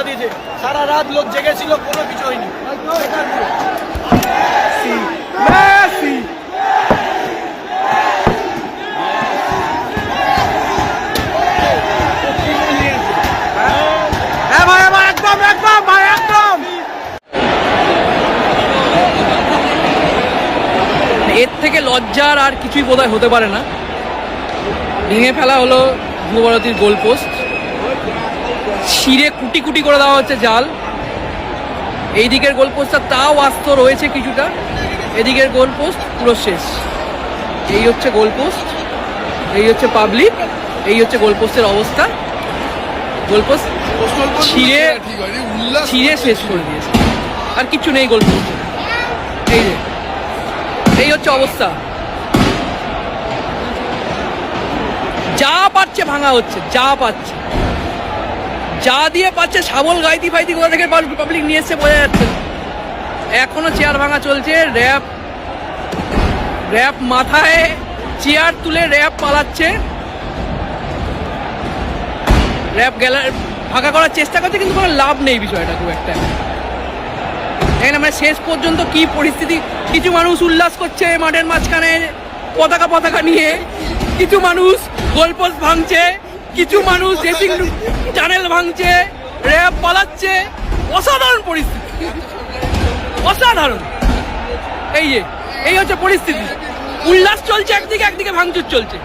করে দিয়েছে। সারা রাত লোক জেগেছিল, কোনো কিছু হয়নি। এর থেকে লজ্জার আর কিছুই বোধহয় হতে পারে না। ভেঙে ফেলা হলো ধ্রুবভারতীর গোল পোস্ট, ছিঁড়ে কুটি কুটি করে দেওয়া হচ্ছে জাল। এই দিকের গোল পোস্টটা তাও আস্ত রয়েছে কিছুটা, এদিকের গোল পোস্ট পুরো শেষ। এই হচ্ছে গোল পোস্ট, এই হচ্ছে পাবলিক, এই হচ্ছে গোল পোস্টের অবস্থা। গোল পোস্ট ছিঁড়ে ছিঁড়ে শেষ করে দিয়েছে, আর কিচ্ছু নেই গোল পোস্টে। এই যে এই হচ্ছে অবস্থা, যা পাচ্ছে ভাঙা হচ্ছে, যা পাচ্ছে, যা দিয়ে পাচ্ছে। শাবল গাইতি ফাইতি কোথা থেকে পাবলিক নিয়ে এসছে বোঝা যাচ্ছে না। এখনো চেয়ার ভাঙা চলছে, র্যাপ মাথায় চেয়ার তুলে র্যাপ পালাচ্ছে, র্যাপ ভাগা করার চেষ্টা করছে, কিন্তু কোনো লাভ নেই বিষয়টা খুব একটা। এখানে মানে শেষ পর্যন্ত কি পরিস্থিতি, কিছু মানুষ উল্লাস করছে মাঠের মাঝখানে পতাকা নিয়ে, কিছু মানুষ গোলপোস্ট ভাঙছে, কিছু মানুষ ড্রেসিং টানেল ভাঙছে, র্যাপ পালাচ্ছে। অসাধারণ পরিস্থিতি, অসাধারণ। এই হচ্ছে পরিস্থিতি, উল্লাস চলছে একদিকে, একদিকে ভাঙচুর চলছে।